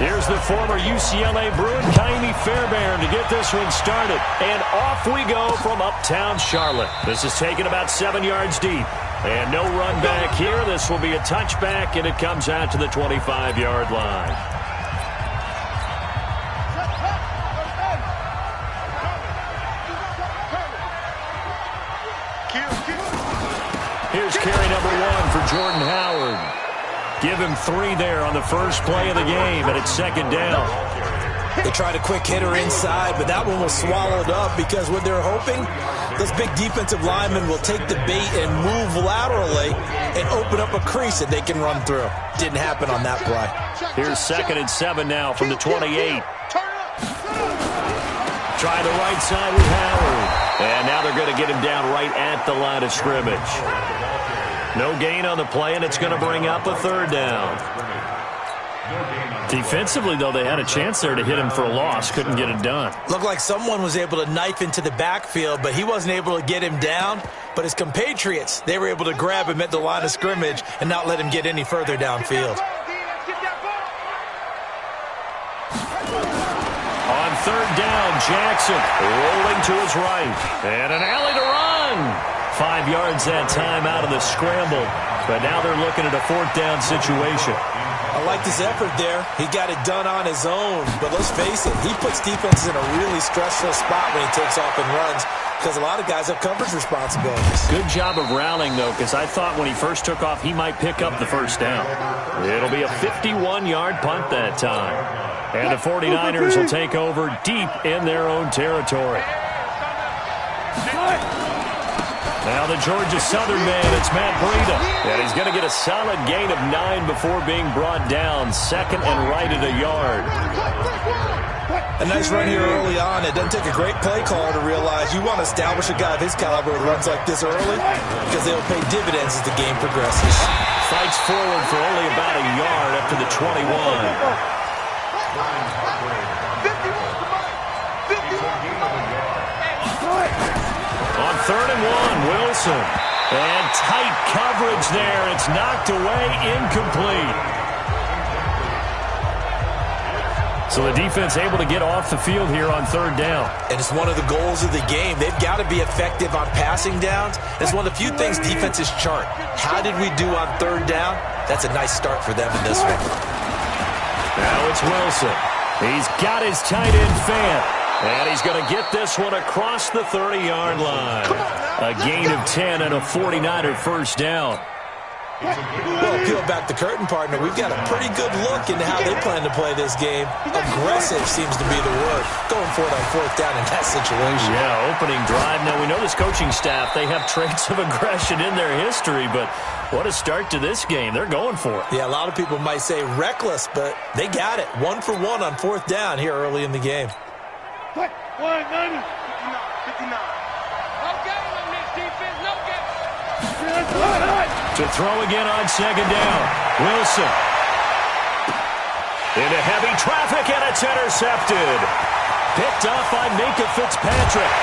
Here's the former UCLA Bruin, Kaimi Fairbairn, to get this one started. And off we go from uptown Charlotte. This is taken about 7 yards deep. And no run back here. This will be a touchback, and it comes out to the 25-yard line. Here's carry number 1 for Jordan Howard. Give him 3 there on the first play of the game, and it's second down. They tried a quick hitter inside, but that one was swallowed up because what they're hoping, those big defensive linemen will take the bait and move laterally and open up a crease that they can run through. Didn't happen on that play. Here's 2nd and 7 now from the 28. Try the right side with Howard. And now they're going to get him down right at the line of scrimmage. No gain on the play, and it's going to bring up a 3rd down. Defensively, though, they had a chance there to hit him for a loss. Couldn't get it done. Looked like someone was able to knife into the backfield, but he wasn't able to get him down. But his compatriots, they were able to grab him at the line of scrimmage and not let him get any further downfield. On 3rd down, Jackson rolling to his right. And an alley to run. 5 yards that time out of the scramble. But now they're looking at a 4th down situation. I like his effort there. He got it done on his own. But let's face it, he puts defenses in a really stressful spot when he takes off and runs because a lot of guys have coverage responsibilities. Good job of rallying, though, because I thought when he first took off, he might pick up the 1st down. It'll be a 51-yard punt that time. And the 49ers will take over deep in their own territory. Now the Georgia Southern man, it's Matt Breida. And he's going to get a solid gain of 9 before being brought down. 2nd and right at a yard. A nice run here early on. It doesn't take a great play caller to realize you want to establish a guy of his caliber who runs like this early because they'll pay dividends as the game progresses. Fights forward for only about a yard up to the 21. On 3rd and 1, Wilson. And tight coverage there. It's knocked away, incomplete. So the defense able to get off the field here on 3rd down. And it's one of the goals of the game. They've got to be effective on passing downs. It's one of the few things defenses chart. How did we do on 3rd down? That's a nice start for them in this one. Now it's Wilson. He's got his tight end Fant. And he's going to get this one across the 30-yard line. A gain of 10 and a 49er first down. Well, peel back the curtain, partner. We've got a pretty good look into how they plan to play this game. Aggressive seems to be the word. Going for it on 4th down in that situation. Yeah, opening drive. Now, we know this coaching staff, they have traits of aggression in their history, but what a start to this game. They're going for it. Yeah, a lot of people might say reckless, but they got it. 1 for 1 on 4th down here early in the game. 59. Okay, on this defense, no game. To throw again on 2nd down. Wilson. Into heavy traffic, and it's intercepted. Picked off by Minkah Fitzpatrick.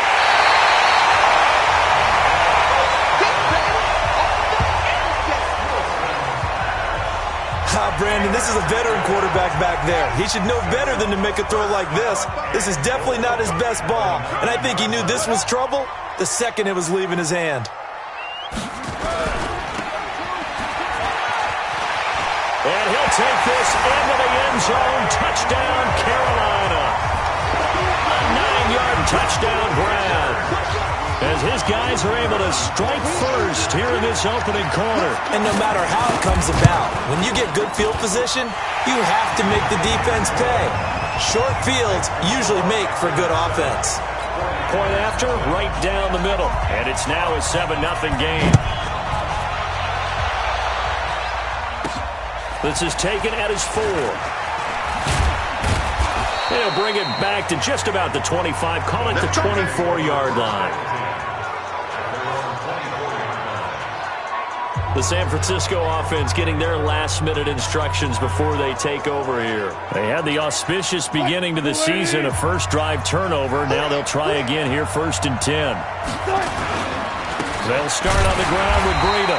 Brandon, this is a veteran quarterback back there. He should know better than to make a throw like this. This is definitely not his best ball, and I think he knew this was trouble the second it was leaving his hand. And he'll take this into the end zone. Touchdown, Carolina. A 9-yard touchdown grab. As his guys are able to strike first here in this opening quarter. And no matter how it comes about, when you get good field position, you have to make the defense pay. Short fields usually make for good offense. Point after, right down the middle. And it's now a 7-0 game. This is taken at his 4. They'll bring it back to just about the 25. Call it the 24-yard line. The San Francisco offense getting their last-minute instructions before they take over here. They had the auspicious beginning to the season, a first-drive turnover. Now they'll try again here, 1st and 10. They'll start on the ground with Breida.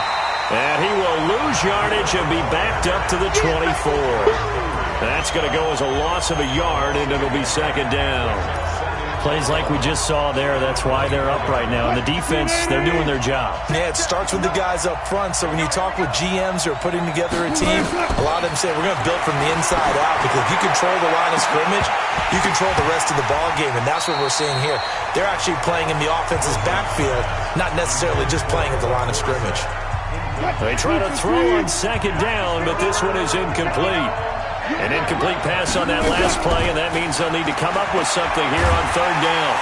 And he will lose yardage and be backed up to the 24. That's going to go as a loss of a yard, and it'll be second down. Plays like we just saw there. That's why they're up right now. And the defense, they're doing their job. Yeah, it starts with the guys up front. So when you talk with GMs who are putting together a team, a lot of them say we're going to build from the inside out, because if you control the line of scrimmage, you control the rest of the ball game, and that's what we're seeing here. They're actually playing in the offense's backfield, not necessarily just playing at the line of scrimmage. They try to throw on second down, but this one is incomplete. An incomplete pass on that last play, and that means they'll need to come up with something here on third down.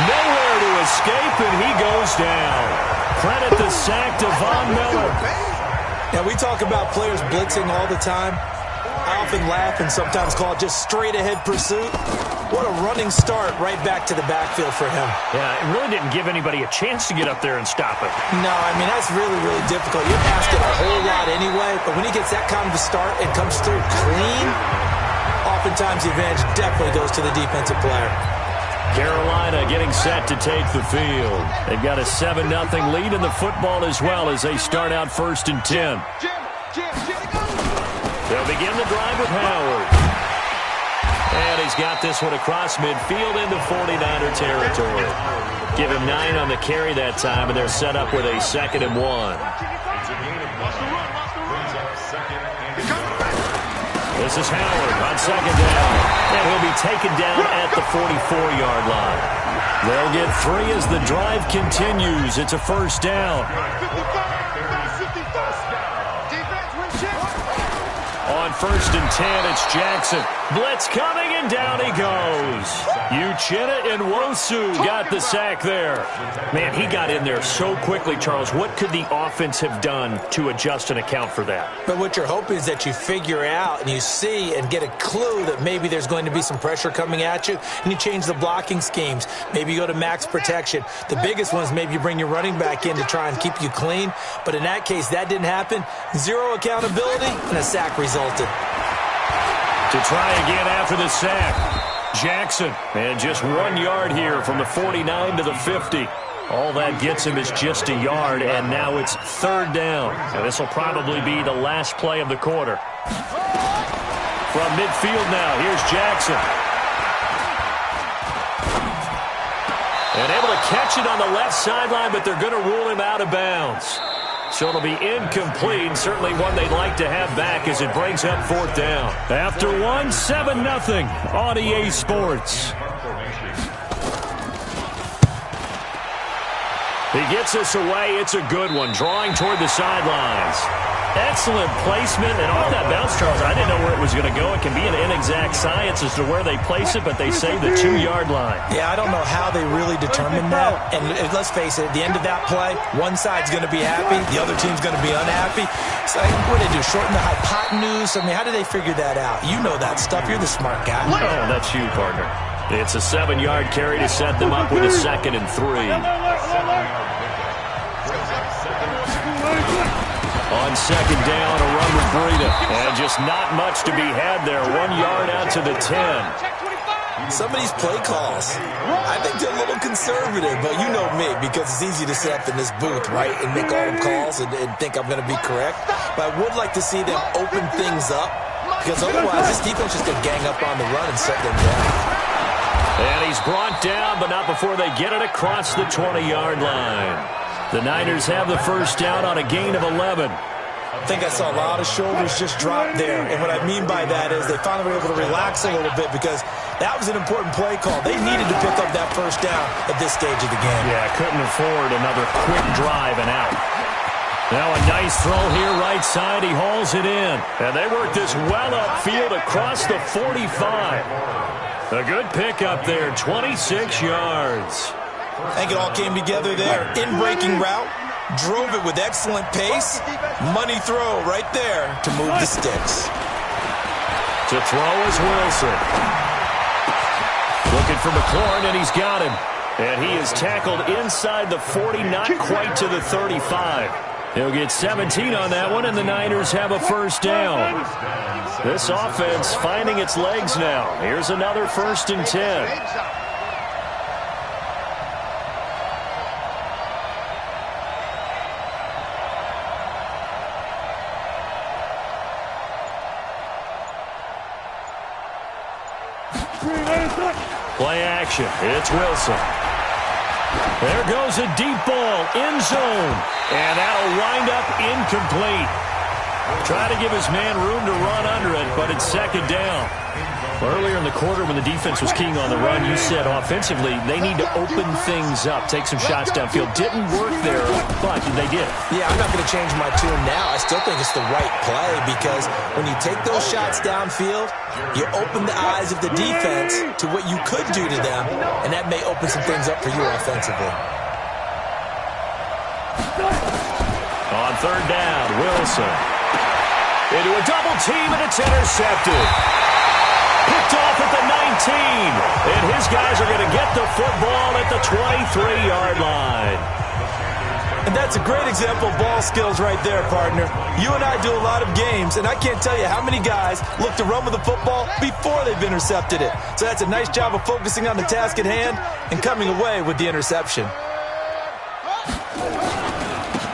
Nowhere to escape, and he goes down. Credit the sack to Von Miller. Now, we talk about players blitzing all the time. I often laugh and sometimes call it just straight-ahead pursuit. What a running start right back to the backfield for him. Yeah, it really didn't give anybody a chance to get up there and stop it. No, I mean, that's really, really difficult. You're asking a whole lot anyway, but when he gets that kind of a start and comes through clean, oftentimes the advantage definitely goes to the defensive player. Carolina getting set to take the field. They've got a 7-0 lead in the football as well as they start out 1st and 10. They'll begin the drive with Howard. And he's got this one across midfield into 49er territory. Give him 9 on the carry that time, and they're set up with a 2nd and 1. This is Howard on second down. And he'll be taken down at the 44-yard line. They'll get 3 as the drive continues. It's a first down. On 1st and 10, it's Jackson. Blitz coming, and down he goes. Uchenna and Nwosu got the sack there. Man, he got in there so quickly, Charles. What could the offense have done to adjust and account for that? But what you're hoping is that you figure out and you see and get a clue that maybe there's going to be some pressure coming at you, and you change the blocking schemes. Maybe you go to max protection. The biggest one is maybe you bring your running back in to try and keep you clean. But in that case, that didn't happen. 0 accountability, and a sack resulted. To try again after the sack, Jackson. And just 1 yard here from the 49 to the 50. All that gets him is just a yard, and now it's 3rd down. And this will probably be the last play of the quarter. From midfield now, here's Jackson. And able to catch it on the left sideline, but they're going to rule him out of bounds. So it'll be incomplete, certainly one they'd like to have back as it brings up 4th down. After 1, 7-0 on EA Sports. He gets us away. It's a good one, drawing toward the sidelines. Excellent placement, and off that bounce, Charles, I didn't know where it was going to go. It can be an inexact science as to where they place it, but they say the 2-yard line. Yeah, I don't know how they really determine that. And let's face it, at the end of that play, one side's going to be happy, the other team's going to be unhappy. So what do they do, shorten the hypotenuse? I mean, how do they figure that out? You know that stuff. You're the smart guy. Oh, that's you, partner. It's a 7-yard carry to set them up with a 2nd and 3. On second down, a run with Breida. And just not much to be had there. 1 yard out to the 10. Some of these play calls, I think they're a little conservative, but you know me, because it's easy to sit up in this booth, right, and make all the calls and think I'm going to be correct. But I would like to see them open things up, because otherwise this defense just going to gang up on the run and set them down. And he's brought down, but not before they get it across the 20-yard line. The Niners have the first down on a gain of 11. I think I saw a lot of shoulders just drop there. And what I mean by that is they finally were able to relax a little bit, because that was an important play call. They needed to pick up that first down at this stage of the game. Yeah, couldn't afford another quick drive and out. Now a nice throw here right side. He hauls it in. And they work this well upfield across the 45. A good pickup there, 26 yards. I think it all came together there. In-breaking route, drove it with excellent pace. Money throw right there to move the sticks. To throw is Wilson. Looking for McLaurin, and he's got him. And he is tackled inside the 40, not quite to the 35. He'll get 17 on that one, and the Niners have a first down. This offense finding its legs now. Here's another 1st and 10. Play action. It's Wilson. There goes a deep ball, end zone. And that'll wind up incomplete. Try to give his man room to run under it, but it's second down. Earlier in the quarter when the defense was keying on the run, you said offensively they need to open things up, take some shots downfield. Didn't work there, but they did. Yeah, I'm not going to change my tune now. I still think it's the right play because when you take those shots downfield, you open the eyes of the defense to what you could do to them, and that may open some things up for you offensively. On third down, Wilson. Into a double team, and it's intercepted. Picked off at the 19. And his guys are going to get the football at the 23-yard line. And that's a great example of ball skills right there, partner. You and I do a lot of games, and I can't tell you how many guys look to run with the football before they've intercepted it. So that's a nice job of focusing on the task at hand and coming away with the interception.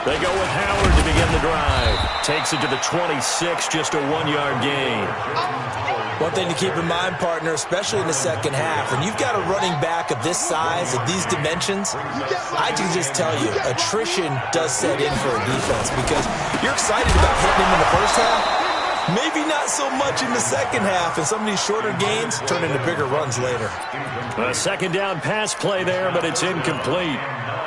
They go with Howard to begin the drive. Takes it to the 26, just a 1-yard gain. One thing to keep in mind, partner, especially in the second half, when you've got a running back of this size, of these dimensions, I can just tell you, attrition does set in for a defense because you're excited about hitting him in the first half. Maybe not so much in the second half, and some of these shorter gains turn into bigger runs later. A second down pass play there, but it's incomplete.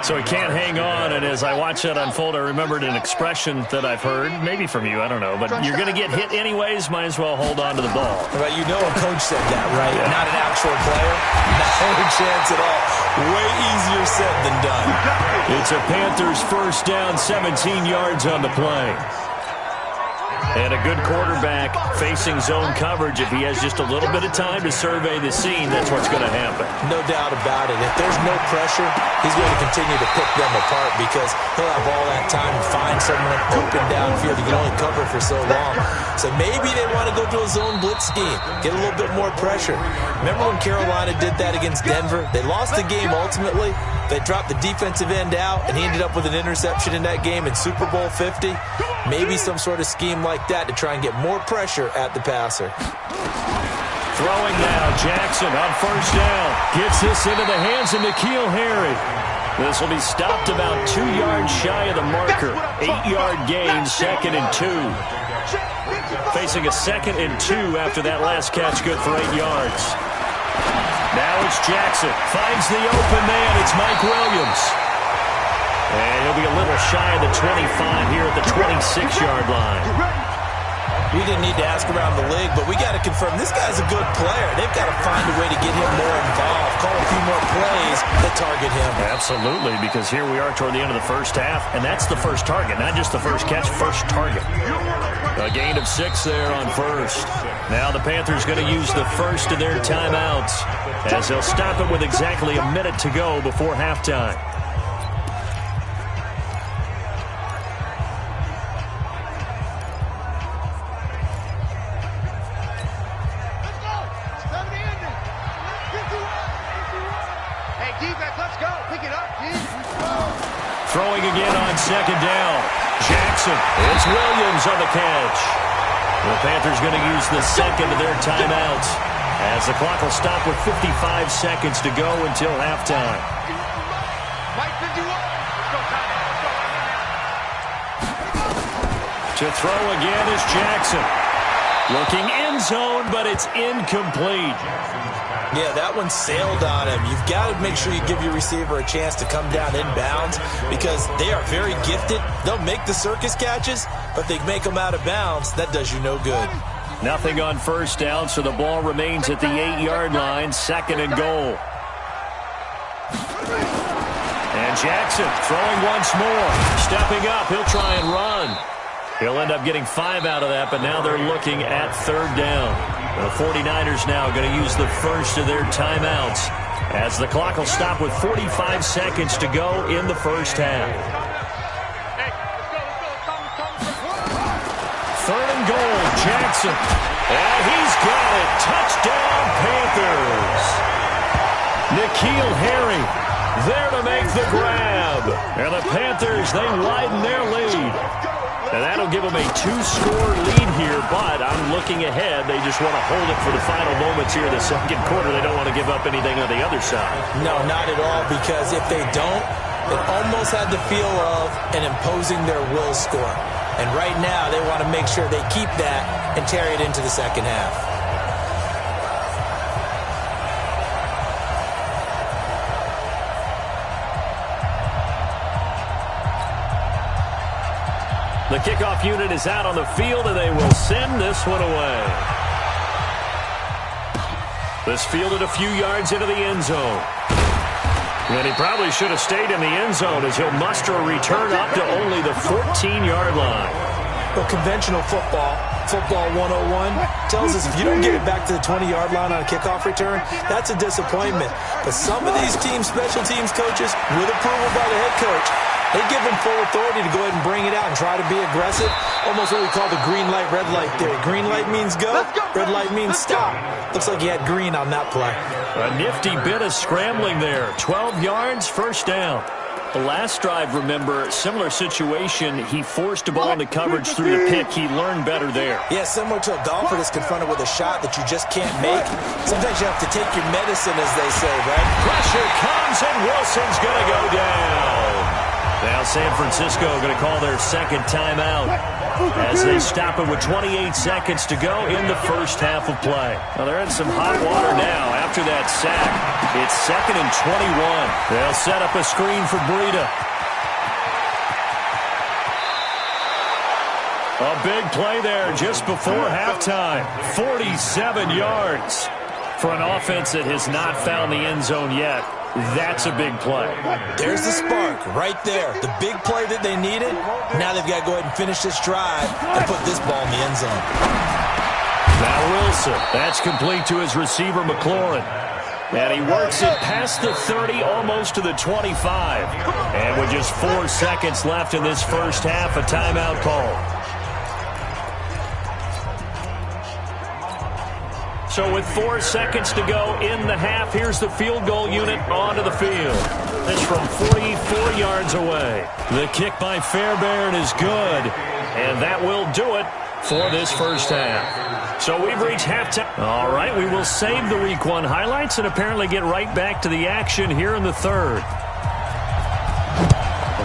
So he can't hang on, and as I watch that unfold, I remembered an expression that I've heard, maybe from you, I don't know, but you're going to get hit anyways, might as well hold on to the ball. Right, you know a coach said that, right? Yeah. Not an actual player. Not a chance at all. Way easier said than done. It's a Panthers first down, 17 yards on the play. And a good quarterback facing zone coverage. If he has just a little bit of time to survey the scene, that's what's going to happen. No doubt about it. If there's no pressure, he's going to continue to pick them apart because he'll have all that time to find someone open downfield. He can only cover for so long. So maybe they want to go to a zone blitz scheme, get a little bit more pressure. Remember when Carolina did that against Denver? They lost the game ultimately. They dropped the defensive end out, and he ended up with an interception in that game in Super Bowl 50. Maybe some sort of scheme like that to try and get more pressure at the passer. Throwing now, Jackson on first down. Gets this into the hands of N'Keal Harry. This will be stopped about 2 yards shy of the marker. 8-yard gain, 2nd and 2. Facing a 2nd and 2 after that last catch, good for 8 yards. Now it's Jackson. Finds the open man. It's Mike Williams. And he'll be a little shy of the 25 here at the 26-yard line. We didn't need to ask around the league, but we got to confirm this guy's a good player. They've got to find a way to get him more involved, call a few more plays that target him. Absolutely, because here we are toward the end of the first half, and that's the first target, not just the first catch, first target. A gain of 6 there on first. Now the Panthers going to use the first of their timeouts as they'll stop it with exactly a minute to go before halftime. Throwing again on second down. Jackson. It's Williams on the catch. The Panthers going to use the second of their timeouts as the clock will stop with 55 seconds to go until halftime. To throw again is Jackson. Looking end zone, but it's incomplete. Yeah, that one sailed on him. You've got to make sure you give your receiver a chance to come down inbounds because they are very gifted. They'll make the circus catches, but they make them out of bounds. That does you no good. Nothing on first down, so the ball remains at the 8-yard line, 2nd and goal. And Jackson throwing once more. Stepping up, he'll try and run. He'll end up getting 5 out of that, but now they're looking at third down. The 49ers now going to use the first of their timeouts as the clock will stop with 45 seconds to go in the first half. 3rd and goal, Jackson. And he's got it. Touchdown, Panthers. N'Keal Harry there to make the grab. And the Panthers, they widen their lead. And that'll give them a 2-score lead here, but I'm looking ahead. They just want to hold it for the final moments here in the second quarter. They don't want to give up anything on the other side. No, not at all, because if they don't, it almost had the feel of an imposing their will score. And right now, they want to make sure they keep that and carry it into the second half. The kickoff unit is out on the field, and they will send this one away. This fielded a few yards into the end zone. And he probably should have stayed in the end zone as he'll muster a return up to only the 14-yard line. Well, conventional football 101, tells us if you don't get it back to the 20-yard line on a kickoff return, that's a disappointment. But some of these teams, special teams coaches, with approval by the head coach, they give him full authority to go ahead and bring it out and try to be aggressive. Almost what we call the green light, red light theory. Green light means go, red light means stop. Looks like he had green on that play. A nifty bit of scrambling there. 12 yards, first down. The last drive, remember, similar situation. He forced a ball into coverage through the pick. He learned better there. Yeah, similar to a golfer that's confronted with a shot that you just can't make. Sometimes you have to take your medicine, as they say, right? Pressure comes, and Wilson's going to go down. Now San Francisco going to call their second timeout as they stop it with 28 seconds to go in the first half of play. Now they're in some hot water now after that sack. It's 2nd and 21. They'll set up a screen for Breida. A big play there just before halftime. 47 yards for an offense that has not found the end zone yet. That's a big play. There's the spark right there. The big play that they needed. Now they've got to go ahead and finish this drive and put this ball in the end zone. Now Wilson. That's complete to his receiver, McLaurin. And he works it past the 30, almost to the 25. And with just 4 seconds left in this first half, a timeout call. So with 4 seconds to go in the half, here's the field goal unit onto the field. It's from 44 yards away. The kick by Fairbairn is good, and that will do it for this first half. So we've reached halftime. All right, we will save the Week 1 highlights and apparently get right back to the action here in the third.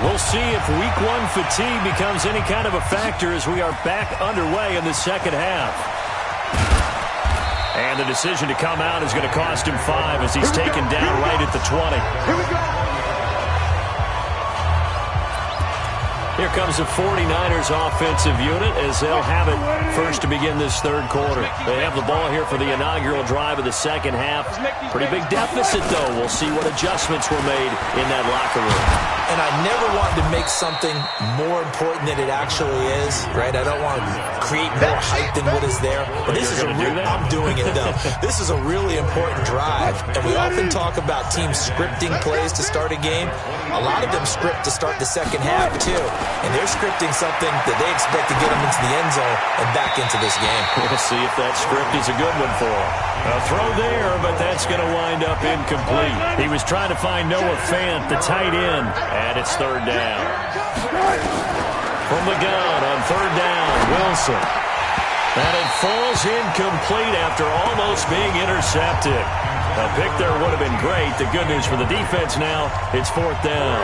We'll see if Week 1 fatigue becomes any kind of a factor as we are back underway in the second half. And the decision to come out is going to cost him 5 as he's taken down right at the 20. Here we go. Here comes the 49ers offensive unit as they'll have it first to begin this third quarter. They have the ball here for the inaugural drive of the second half. Pretty big deficit, though. We'll see what adjustments were made in that locker room. And I never wanted to make something more important than it actually is, right? I don't want to create more hype than what is there. But this is I'm doing it, though. This is a really important drive. And we often talk about teams scripting plays to start a game. A lot of them script to start the second half, too. And they're scripting something that they expect to get them into the end zone and back into this game. We'll see if that script is a good one for them. A throw there, but that's going to wind up incomplete. He was trying to find Noah Fant, the tight end, and it's third down. From the gun on third down, Wilson. And it falls incomplete after almost being intercepted. A pick there would have been great. The good news for the defense now, it's fourth down.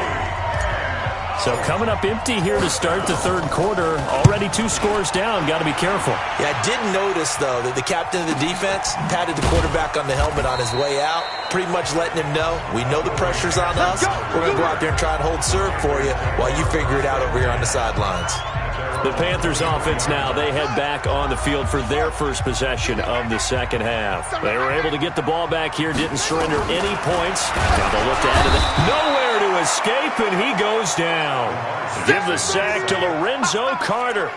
So coming up empty here to start the third quarter. Already 2 scores down. Got to be careful. Yeah, I did notice, though, that the captain of the defense patted the quarterback on the helmet on his way out, pretty much letting him know, we know the pressure's on us. We're going to go out there and try and hold serve for you while you figure it out over here on the sidelines. The Panthers offense now, they head back on the field for their first possession of the second half. They were able to get the ball back here, didn't surrender any points. Now they'll look to add it. Nowhere to escape, and he goes down. Give the sack to Lorenzo Carter.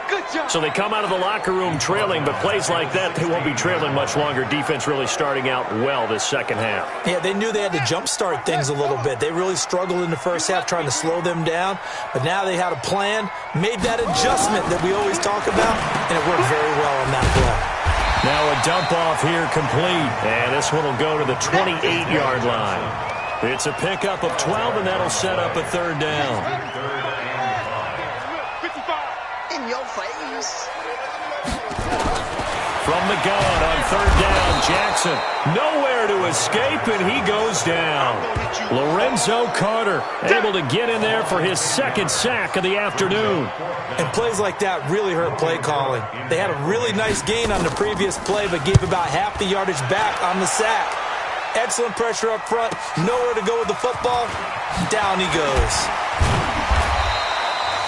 So they come out of the locker room trailing, but plays like that, they won't be trailing much longer. Defense really starting out well this second half. Yeah, they knew they had to jumpstart things a little bit. They really struggled in the first half trying to slow them down, but now they had a plan, made that adjustment that we always talk about, and it worked very well on that play. Now a dump off here complete, and this one will go to the 28-yard line. It's a pickup of 12, and that'll set up a third down. In your face. From the gun on third down, Jackson nowhere to escape, and he goes down. Lorenzo Carter able to get in there for his second sack of the afternoon. And plays like that really hurt play calling. They had a really nice gain on the previous play, but gave about half the yardage back on the sack. Excellent pressure up front, nowhere to go with the football. Down he goes.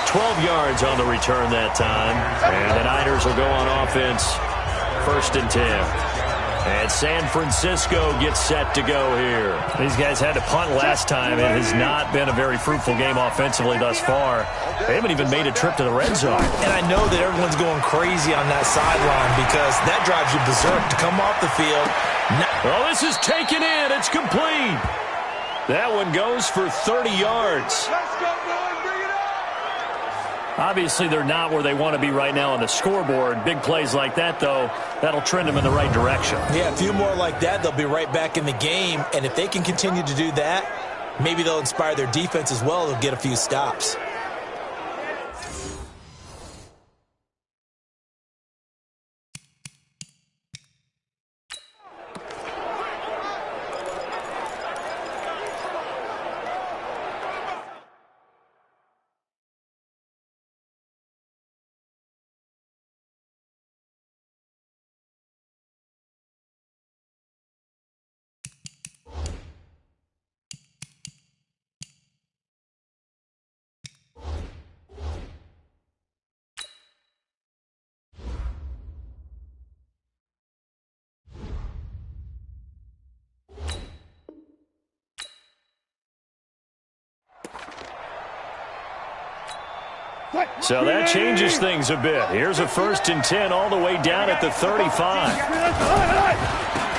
12 yards on the return that time, and the Niners will go on offense. 1st and 10. And San Francisco gets set to go here. These guys had to punt last time. It has not been a very fruitful game offensively thus far. They haven't even made a trip to the red zone. And I know that everyone's going crazy on that sideline because that drives you berserk to come off the field. Well, this is taken in. It's complete. That one goes for 30 yards. Let's go, boys. Bring it on. Obviously, they're not where they want to be right now on the scoreboard. Big plays like that, though, that'll trend them in the right direction. Yeah, a few more like that, they'll be right back in the game. And if they can continue to do that, maybe they'll inspire their defense as well. They'll get a few stops. So that changes things a bit. Here's a 1st and 10 all the way down at the 35.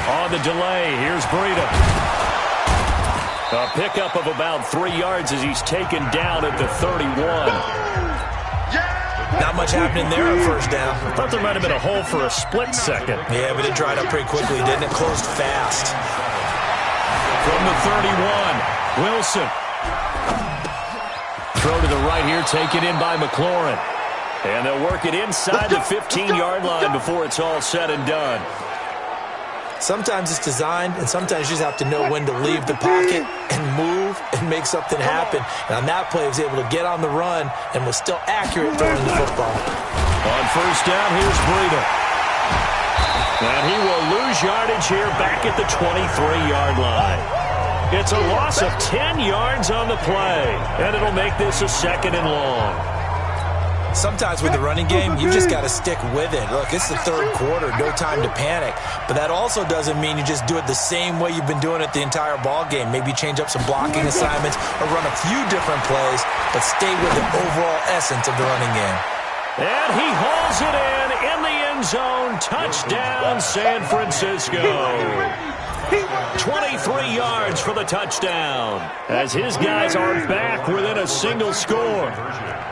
On the delay, here's Breida. A pickup of about 3 yards as he's taken down at the 31. Not much happening there on 1st down. Thought there might have been a hole for a split second. Yeah, but it dried up pretty quickly, didn't it? Closed fast. From the 31, Wilson. Throw to the right here, taken in by McLaurin. And they'll work it inside the 15-yard line before it's all said and done. Sometimes it's designed, and sometimes you just have to know when to leave the pocket and move and make something happen. And on that play, he was able to get on the run and was still accurate throwing the football. On 1st down, here's Breida. And he will lose yardage here back at the 23-yard line. It's a loss of 10 yards on the play, and it'll make this a 2nd and long. Sometimes with the running game, you just got to stick with it. Look, it's the 3rd quarter, no time to panic. But that also doesn't mean you just do it the same way you've been doing it the entire ball game. Maybe change up some blocking assignments or run a few different plays, but stay with the overall essence of the running game. And he hauls it in the end zone. Touchdown, San Francisco. 23 yards for the touchdown as his guys are back within a single score.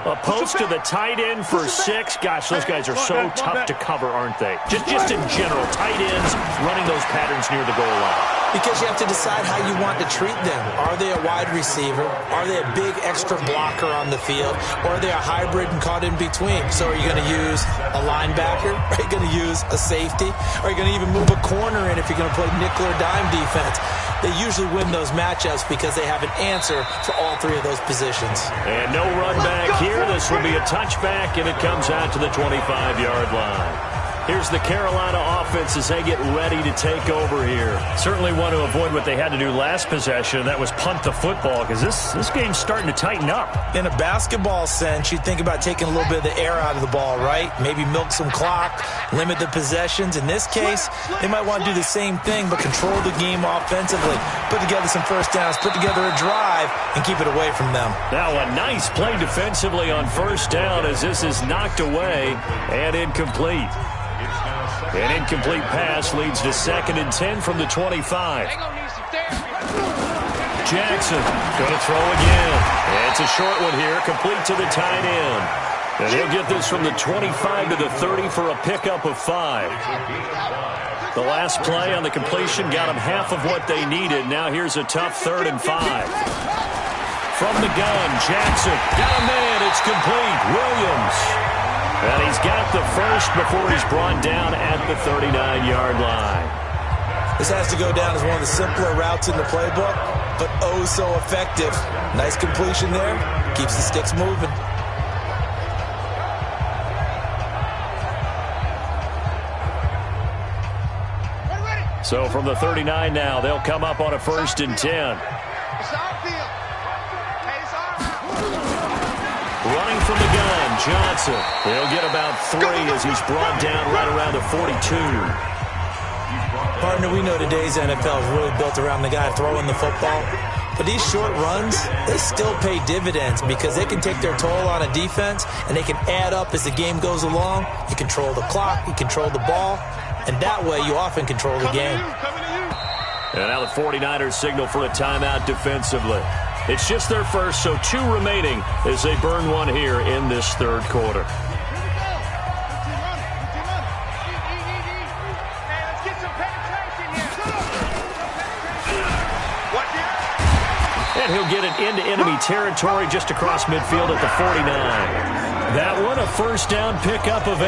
A post to the tight end for 6. Gosh, those guys are so tough to cover, aren't they? Just in general, tight ends running those patterns near the goal line. Because you have to decide how you want to treat them. Are they a wide receiver? Are they a big extra blocker on the field? Or are they a hybrid and caught in between? So are you going to use a linebacker? Are you going to use a safety? Are you going to even move a corner in if you're going to play nickel or dime defense? They usually win those matchups because they have an answer for all 3 of those positions. And no run back here. This will be a touchback, and it comes out to the 25-yard line. Here's the Carolina offense as they get ready to take over here. Certainly want to avoid what they had to do last possession. That was punt the football because this game's starting to tighten up. In a basketball sense, you think about taking a little bit of the air out of the ball, right? Maybe milk some clock, limit the possessions. In this case, they might want to do the same thing but control the game offensively. Put together some 1st downs, put together a drive, and keep it away from them. Now a nice play defensively on 1st down as this is knocked away and incomplete. An incomplete pass leads to 2nd and 10 from the 25. Jackson going to throw again. It's a short one here, complete to the tight end. And he'll get this from the 25 to the 30 for a pickup of 5. The last play on the completion got them half of what they needed. Now here's a tough 3rd and 5. From the gun, Jackson got a man. It's complete. Williams And he's got the first before he's brought down at the 39-yard line. This has to go down as one of the simpler routes in the playbook, but oh so effective. Nice completion there. Keeps the sticks moving. So from the 39 now, they'll come up on a 1st and 10. Running from the gun, Johnson. He'll get about 3 as he's brought down right around the 42. Partner, we know today's NFL is really built around the guy throwing the football. But these short runs, they still pay dividends because they can take their toll on a defense and they can add up as the game goes along. You control the clock, you control the ball, and that way you often control the game. And now the 49ers signal for a timeout defensively. It's just their first, so 2 remaining as they burn one here in this 3rd quarter. And he'll get it into enemy territory just across midfield at the 49. That one, a 1st down pickup of 8.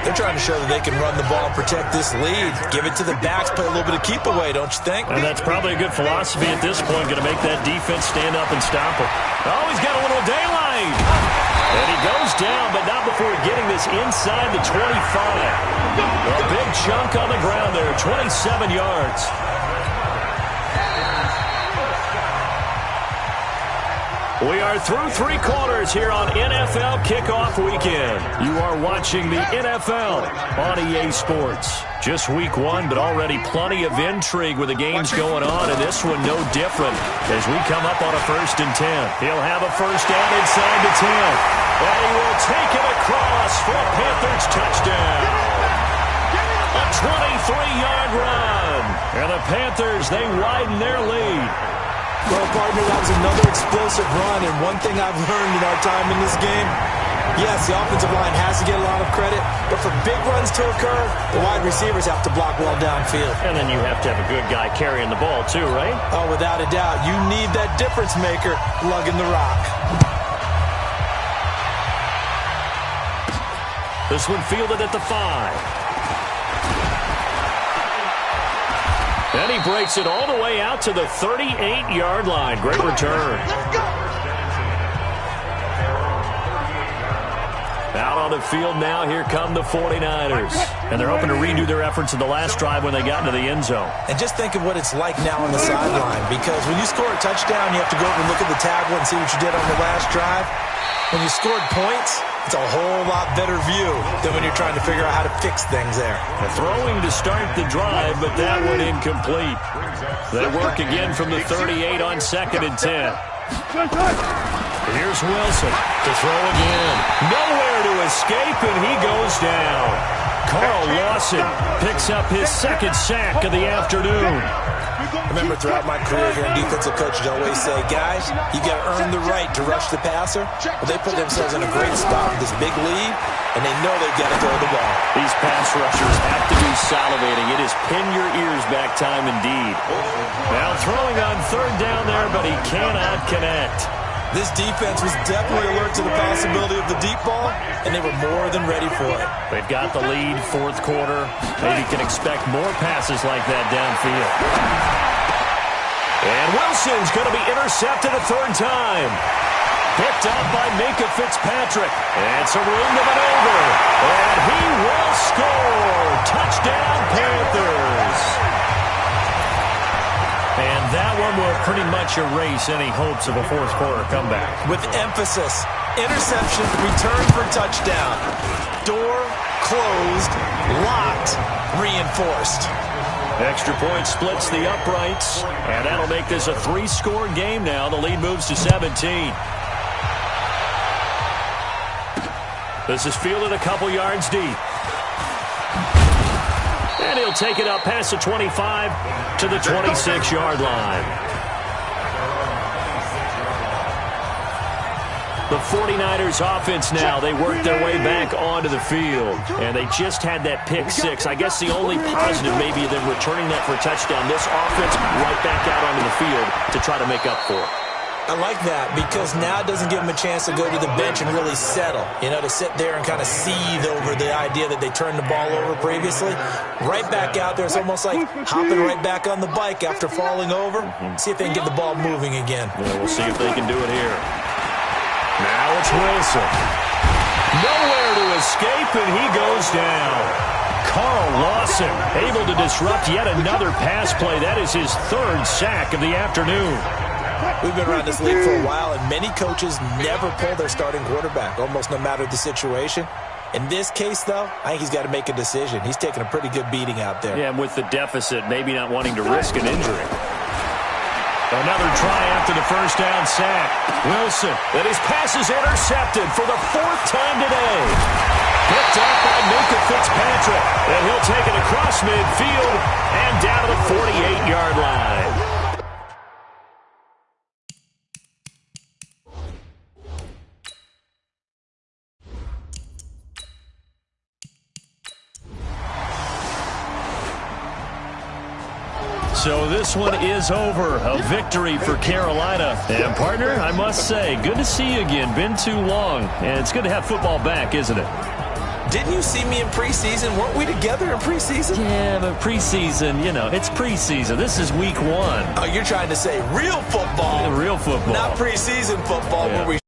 They're trying to show that they can run the ball and protect this lead. Give it to the backs, play a little bit of keep away, don't you think? And that's probably a good philosophy at this point, going to make that defense stand up and stop him. Oh, he's got a little daylight. And he goes down, but not before getting this inside the 25. A big chunk on the ground there, 27 yards. We are through 3 quarters here on NFL Kickoff Weekend. You are watching the NFL on EA Sports. Just week 1, but already plenty of intrigue with the games going on, and this one no different as we come up on a 1st and 10. He'll have a 1st down inside the 10, and he will take it across for a Panthers touchdown. A 23-yard run, and the Panthers, they widen their lead. Well, partner, that was another explosive run, and one thing I've learned in our time in this game, yes, the offensive line has to get a lot of credit, but for big runs to occur, the wide receivers have to block well downfield. And then you have to have a good guy carrying the ball too, right? Oh, without a doubt. You need that difference maker lugging the rock. This one fielded at the 5. And he breaks it all the way out to the 38-yard line. Great return. Out on the field now, here come the 49ers. And they're hoping to redo their efforts in the last drive when they got into the end zone. And just think of what it's like now on the sideline, because when you score a touchdown, you have to go over and look at the tablet and see what you did on the last drive. When you scored points, it's a whole lot better view than when you're trying to figure out how to fix things there. Throwing to start the drive, but that one incomplete. They work again from the 38 on 2nd and 10. Here's Wilson to throw again. Nowhere to escape, and he goes down. Carl Lawson picks up his 2nd sack of the afternoon. Remember, throughout my career here in defensive coaches always say, guys, you got to earn the right to rush the passer. Well, they put themselves in a great spot with this big lead, and they know they've got to throw the ball. These pass rushers have to be salivating. It is pin your ears back time indeed. Now throwing on 3rd down there, but he cannot connect. This defense was definitely alert to the possibility of the deep ball, and they were more than ready for it. They've got the lead, 4th quarter. Maybe can expect more passes like that downfield. And Wilson's going to be intercepted a 3rd time. Picked up by Minkah Fitzpatrick. It's a room to maneuver. And he will score. Touchdown, Panthers. And that one will pretty much erase any hopes of a 4th quarter comeback. With emphasis, interception, return for touchdown. Door closed, locked, reinforced. Extra point splits the uprights, and that'll make this a 3-score game now. The lead moves to 17. This is fielded a couple yards deep. And he'll take it up past the 25 to the 26-yard line. The 49ers offense now, they work their way back onto the field. And they just had that pick 6. I guess the only positive maybe of them returning that for a touchdown. This offense right back out onto the field to try to make up for it. I like that because now it doesn't give them a chance to go to the bench and really settle, to sit there and kind of seethe over the idea that they turned the ball over previously. Right back out there. It's almost like hopping right back on the bike after falling over. See if they can get the ball moving again. Yeah, we'll see if they can do it here. Now it's Wilson. Nowhere to escape, and he goes down. Carl Lawson able to disrupt yet another pass play. That is his third sack of the afternoon. We've been around this league for a while, and many coaches never pull their starting quarterback, almost no matter the situation. In this case, though, I think he's got to make a decision. He's taking a pretty good beating out there. Yeah, and with the deficit, maybe not wanting to risk an injury. Another try after the first down sack. Wilson, and his pass is intercepted for the fourth time today. Picked up by Minka Fitzpatrick, and he'll take it across midfield and down to the 48-yard line. So this one is over. A victory for Carolina. And, partner, I must say, good to see you again. Been too long. And it's good to have football back, isn't it? Didn't you see me in preseason? Weren't we together in preseason? Yeah, but preseason, it's preseason. This is week 1. Oh, you're trying to say real football. Real football. Not preseason football where we